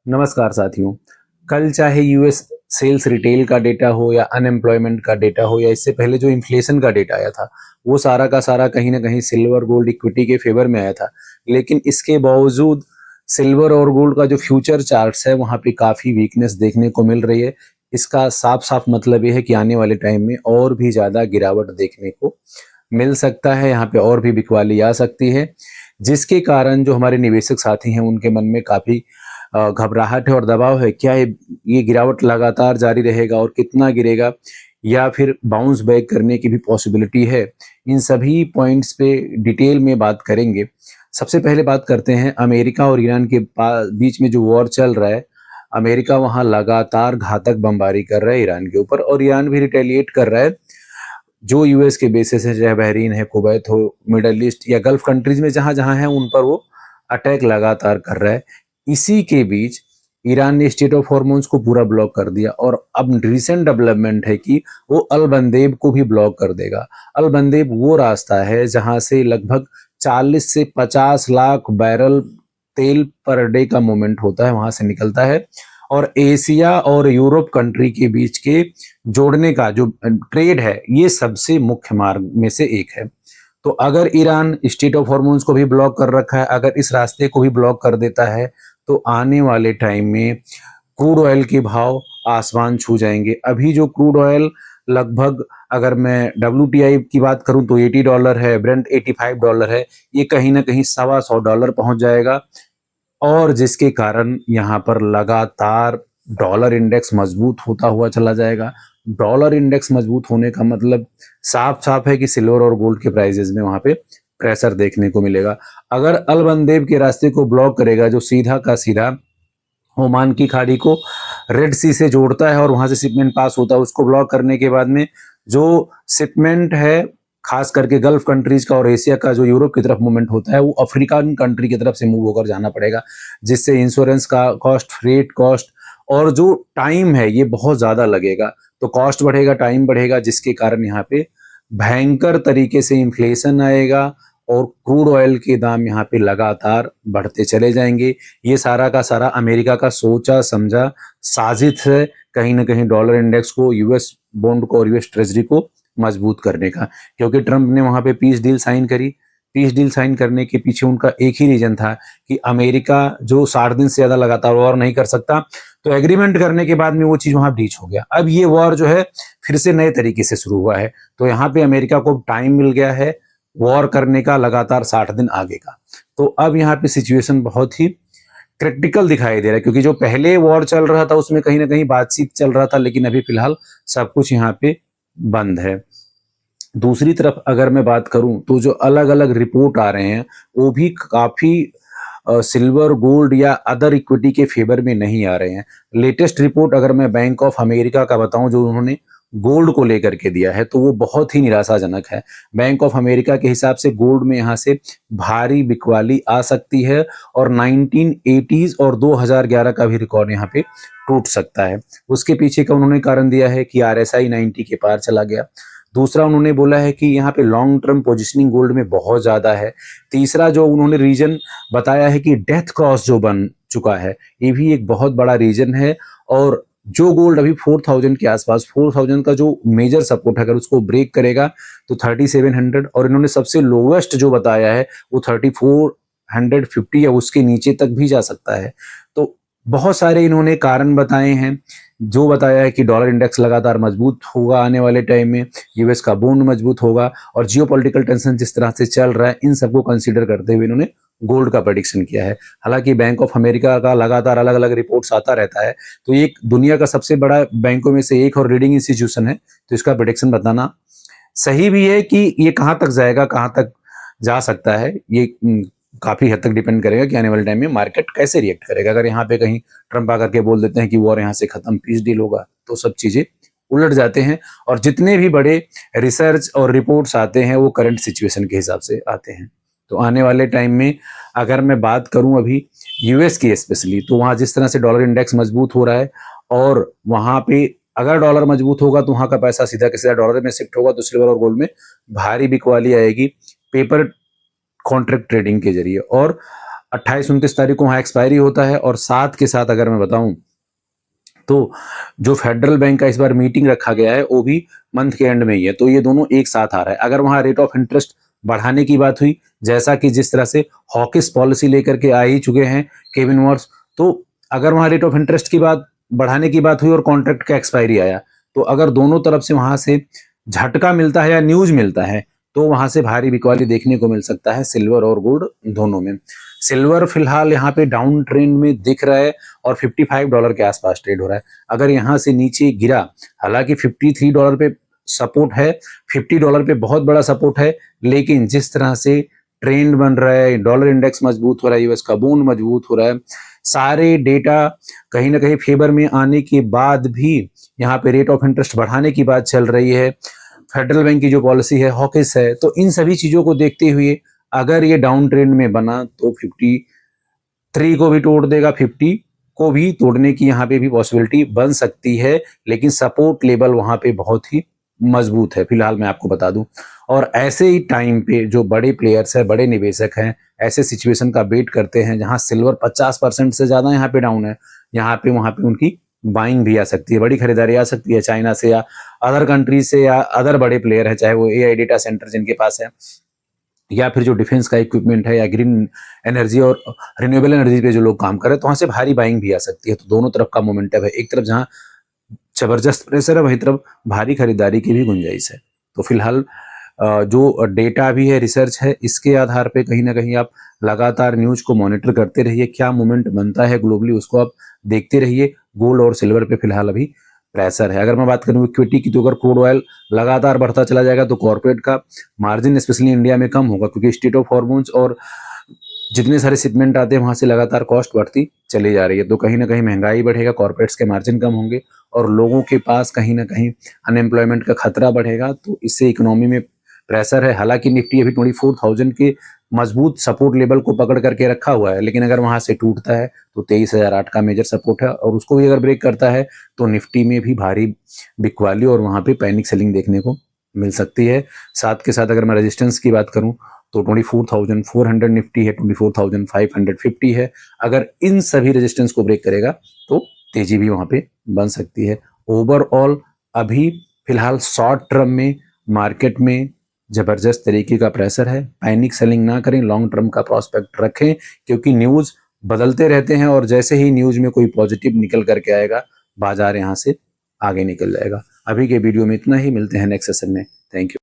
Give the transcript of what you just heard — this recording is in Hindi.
नमस्कार साथियों। कल चाहे यूएस सेल्स रिटेल का डेटा हो या अनएम्प्लॉयमेंट का डेटा हो या इससे पहले जो इन्फ्लेशन का डेटा आया था, वो सारा का सारा कहीं ना कहीं सिल्वर गोल्ड इक्विटी के फेवर में आया था। लेकिन इसके बावजूद सिल्वर और गोल्ड का जो फ्यूचर चार्ट्स है वहां पे काफी वीकनेस देखने को मिल रही है। इसका साफ साफ मतलब ये है कि आने वाले टाइम में और भी ज्यादा गिरावट देखने को मिल सकता है। यहाँ पे और भी बिकवाली आ सकती है, जिसके कारण जो हमारे निवेशक साथी हैं उनके मन में काफी घबराहट है और दबाव है। क्या ये गिरावट लगातार जारी रहेगा और कितना गिरेगा, या फिर बाउंस बैक करने की भी पॉसिबिलिटी है? इन सभी पॉइंट्स पे डिटेल में बात करेंगे। सबसे पहले बात करते हैं अमेरिका और ईरान के बीच में जो वॉर चल रहा है। अमेरिका वहां लगातार घातक बमबारी कर रहा है ईरान के ऊपर, और ईरान भी रिटेलिएट कर रहा है। जो यूएस के बेसिस है, चाहे बहरीन है, कुवैत हो, मिडल ईस्ट या गल्फ कंट्रीज में जहां जहां है उन पर वो अटैक लगातार कर रहा है। इसी के बीच ईरान ने स्टेट ऑफ हॉर्मोन्स को पूरा ब्लॉक कर दिया, और अब रिसेंट डेवलपमेंट है कि वो अल बंदेब को भी ब्लॉक कर देगा। अल बंदेब वो रास्ता है जहां से लगभग 40 से 50 लाख बैरल तेल पर डे का मूवमेंट होता है, वहां से निकलता है। और एशिया और यूरोप कंट्री के बीच के जोड़ने का जो ट्रेड है, ये सबसे मुख्य मार्ग में से एक है। तो अगर ईरान स्टेट ऑफ हॉर्मोन्स को भी ब्लॉक कर रखा है, अगर इस रास्ते को भी ब्लॉक कर देता है, तो आने वाले टाइम में क्रूड ऑयल के भाव आसमान छू जाएंगे। अभी जो क्रूड ऑयल लगभग, अगर मैं WTI की बात करूं तो $80 है, ब्रेंट $85 है। ये कहीं ना कहीं $125 पहुंच जाएगा, और जिसके कारण यहाँ पर लगातार डॉलर इंडेक्स मजबूत होता हुआ चला जाएगा। डॉलर इंडेक्स मजबूत होने का मतलब साफ साफ है कि सिल्वर और गोल्ड के प्राइसेस में वहां पे प्रेशर देखने को मिलेगा। अगर अलबंदेब के रास्ते को ब्लॉक करेगा, जो सीधा का सीधा ओमान की खाड़ी को रेड सी से जोड़ता है और वहां से शिपमेंट पास होता है, उसको ब्लॉक करने के बाद में जो शिपमेंट है, खास करके गल्फ कंट्रीज का और एशिया का जो यूरोप की तरफ मूवमेंट होता है, वो अफ्रीकन कंट्री की तरफ से मूव होकर जाना पड़ेगा, जिससे इंश्योरेंस का कॉस्ट, फ्रेट कॉस्ट और जो टाइम है ये बहुत ज्यादा लगेगा। तो कॉस्ट बढ़ेगा, टाइम बढ़ेगा, जिसके कारण यहाँ पे भयंकर तरीके से इन्फ्लेशन आएगा और क्रूड ऑयल के दाम यहाँ पे लगातार बढ़ते चले जाएंगे। ये सारा का सारा अमेरिका का सोचा समझा साजिश है, कहीं ना कहीं डॉलर इंडेक्स को, यूएस बॉन्ड को और यूएस ट्रेजरी को मजबूत करने का। क्योंकि ट्रंप ने वहां पे पीस डील साइन करी। पीस डील साइन करने के पीछे उनका एक ही रीजन था कि अमेरिका जो 60 दिन से ज्यादा लगातार वॉर नहीं कर सकता, तो एग्रीमेंट करने के बाद में वो चीज वहां ब्रीच हो गया। अब ये वॉर जो है फिर से नए तरीके से शुरू हुआ है, तो यहाँ पे अमेरिका को टाइम मिल गया है वॉर करने का, लगातार 60 दिन आगे का। तो अब यहाँ पे सिचुएशन बहुत ही क्रिटिकल दिखाई दे रहा है, क्योंकि जो पहले वॉर चल रहा था उसमें कहीं ना कहीं बातचीत चल रहा था, लेकिन अभी फिलहाल सब कुछ यहाँ पे बंद है। दूसरी तरफ अगर मैं बात करूं तो जो अलग अलग रिपोर्ट आ रहे हैं वो भी काफी सिल्वर गोल्ड या अदर इक्विटी के फेवर में नहीं आ रहे हैं। लेटेस्ट रिपोर्ट अगर मैं बैंक ऑफ अमेरिका का बताऊं, जो उन्होंने गोल्ड को लेकर के दिया है, तो वो बहुत ही निराशाजनक है। बैंक ऑफ अमेरिका के हिसाब से गोल्ड में यहाँ से भारी बिकवाली आ सकती है, और 1980s और 2011 का भी रिकॉर्ड यहाँ पे टूट सकता है। उसके पीछे का उन्होंने कारण दिया है कि RSI 90 के पार चला गया। दूसरा उन्होंने बोला है कि यहाँ पे लॉन्ग टर्म पोजिशनिंग गोल्ड में बहुत ज्यादा है। तीसरा जो उन्होंने रीजन बताया है कि डेथ क्रॉस जो बन चुका है, ये भी एक बहुत बड़ा रीजन है। और जो गोल्ड अभी 4000 के आसपास, 4000 का जो मेजर सपोर्ट है, अगर उसको ब्रेक करेगा तो 3700, और इन्होंने सबसे लोवेस्ट जो बताया है वो 3450 या उसके नीचे तक भी जा सकता है। तो बहुत सारे इन्होंने कारण बताए हैं। जो बताया है कि डॉलर इंडेक्स लगातार मजबूत होगा आने वाले टाइम में, यूएस का बॉन्ड मजबूत होगा, और जियोपॉलिटिकल टेंशन जिस तरह से चल रहा है, इन सबको कंसीडर करते हुए इन्होंने गोल्ड का प्रेडिक्शन किया है। हालांकि बैंक ऑफ अमेरिका का लगातार अलग अलग रिपोर्ट्स आता रहता है, तो एक दुनिया का सबसे बड़ा बैंकों में से एक और लीडिंग इंस्टीट्यूशन है, तो इसका प्रेडिक्शन बताना सही भी है कि ये कहाँ तक जाएगा, कहाँ तक जा सकता है। ये काफी हद तक डिपेंड करेगा कि आने वाले टाइम में मार्केट कैसे रिएक्ट करेगा। अगर यहाँ पे कहीं ट्रंप आकर के बोल देते हैं कि वॉर यहाँ से खत्म, पीस डील होगा, तो सब चीजें उलट जाते हैं। और जितने भी बड़े रिसर्च और रिपोर्ट्स आते हैं वो करंट सिचुएशन के हिसाब से आते हैं। तो आने वाले टाइम में अगर मैं बात करूं अभी यूएस की स्पेशली, तो वहां जिस तरह से डॉलर इंडेक्स मजबूत हो रहा है, और वहां पे अगर डॉलर मजबूत होगा तो वहां का पैसा सीधा के सीधा डॉलर में शिफ्ट होगा, तो सिल्वर और गोल्ड में भारी बिकवाली आएगी पेपर कॉन्ट्रैक्ट ट्रेडिंग के जरिए। और 28-29 तारीख को वहाँ एक्सपायरी होता है। और साथ के साथ अगर मैं बताऊं तो जो फेडरल बैंक का इस बार मीटिंग रखा गया है वो भी मंथ के एंड में ही है, तो ये दोनों एक साथ आ रहा है। अगर वहाँ रेट ऑफ इंटरेस्ट बढ़ाने की बात हुई, जैसा कि जिस तरह से हॉकिस पॉलिसी लेकर के आ ही चुके हैं केविन मॉर्स, तो अगर वहाँ रेट ऑफ इंटरेस्ट की बात बढ़ाने की बात हुई और कॉन्ट्रैक्ट का एक्सपायरी आया, तो अगर दोनों तरफ से वहां से झटका मिलता है या न्यूज मिलता है, तो वहां से भारी बिकवाली देखने को मिल सकता है सिल्वर और गोल्ड दोनों में। सिल्वर फिलहाल यहाँ पे डाउन ट्रेंड में दिख रहा है और $55 के आसपास ट्रेड हो रहा है। अगर यहाँ से नीचे गिरा, हालांकि $53 पे सपोर्ट है, $50 पे बहुत बड़ा सपोर्ट है, लेकिन जिस तरह से ट्रेंड बन रहा है, डॉलर इंडेक्स मजबूत हो रहा है, यूएस का बॉन्ड मजबूत हो रहा है, सारे डेटा कहीं ना कहीं फेवर में आने के बाद भी यहाँ पे रेट ऑफ इंटरेस्ट बढ़ाने की बात चल रही है, फेडरल बैंक की जो पॉलिसी है हॉकिस है, तो इन सभी चीजों को देखते हुए अगर ये डाउन ट्रेंड में बना तो 53 को भी तोड़ देगा, 50 को भी तोड़ने की यहाँ पे भी पॉसिबिलिटी बन सकती है, लेकिन सपोर्ट लेवल वहां पे बहुत ही मजबूत है फिलहाल मैं आपको बता दूं। और ऐसे ही टाइम पे जो बड़े प्लेयर्स है, बड़े निवेशक हैं, ऐसे सिचुएशन का वेट करते हैं जहां सिल्वर 50% से ज्यादा यहाँ पे डाउन है, यहाँ पे वहां पे उनकी बाइंग भी आ सकती है, बड़ी खरीदारी आ सकती है चाइना से या अदर कंट्रीज से या अदर बड़े प्लेयर है, चाहे वो एआई डेटा सेंटर जिनके पास है, या फिर जो डिफेंस का इक्विपमेंट है, या ग्रीन एनर्जी और रिन्यूएबल एनर्जी पे जो लोग काम कर रहे हैं, तो वहां से भारी बाइंग भी आ सकती है। तो दोनों तरफ का मोमेंटम है, एक तरफ जहां जबरदस्त प्रेशर है, वही तरफ भारी खरीदारी की भी गुंजाइश है। तो फिलहाल जो डेटा भी है, रिसर्च है, इसके आधार पे कहीं ना कहीं आप लगातार न्यूज को मॉनिटर करते रहिए, क्या मूवमेंट बनता है ग्लोबली उसको आप देखते रहिए। गोल्ड और सिल्वर पे फिलहाल अभी प्रेशर है। अगर मैं बात करूं इक्विटी की, तो अगर क्रूड ऑयल लगातार बढ़ता चला जाएगा तो कॉर्पोरेट का मार्जिन स्पेशली इंडिया में कम होगा, क्योंकि स्टेट ऑफ हॉर्मोन्स और जितने सारे शिपमेंट आते हैं वहां से लगातार कॉस्ट बढ़ती चली जा रही है, तो कहीं ना कहीं महंगाई बढ़ेगा, कॉर्पोरेट्स के मार्जिन कम होंगे और लोगों के पास कहीं ना कहीं अनएम्प्लॉयमेंट का खतरा बढ़ेगा, तो इससे इकोनॉमी में प्रेशर है। हालांकि निफ्टी अभी 24,000 के मजबूत सपोर्ट लेवल को पकड़ करके रखा हुआ है, लेकिन अगर वहां से टूटता है तो 23,008 का मेजर सपोर्ट है, और उसको भी अगर ब्रेक करता है तो निफ्टी में भी भारी बिकवाली और वहां पे पैनिक सेलिंग देखने को मिल सकती है। साथ के साथ अगर मैं रेजिस्टेंस की बात करूं तो 24,400 निफ्टी है, 24,550 है। अगर इन सभी रेजिस्टेंस को ब्रेक करेगा तो तेजी भी वहां पे बन सकती है। ओवरऑल अभी फिलहाल शॉर्ट टर्म में मार्केट में जबरदस्त तरीके का प्रेशर है, पैनिक सेलिंग ना करें, लॉन्ग टर्म का प्रोस्पेक्ट रखें, क्योंकि न्यूज बदलते रहते हैं और जैसे ही न्यूज में कोई पॉजिटिव निकल करके आएगा, बाजार यहां से आगे निकल जाएगा। अभी के वीडियो में इतना ही, मिलते हैं नेक्स्ट सेशन में। Thank you.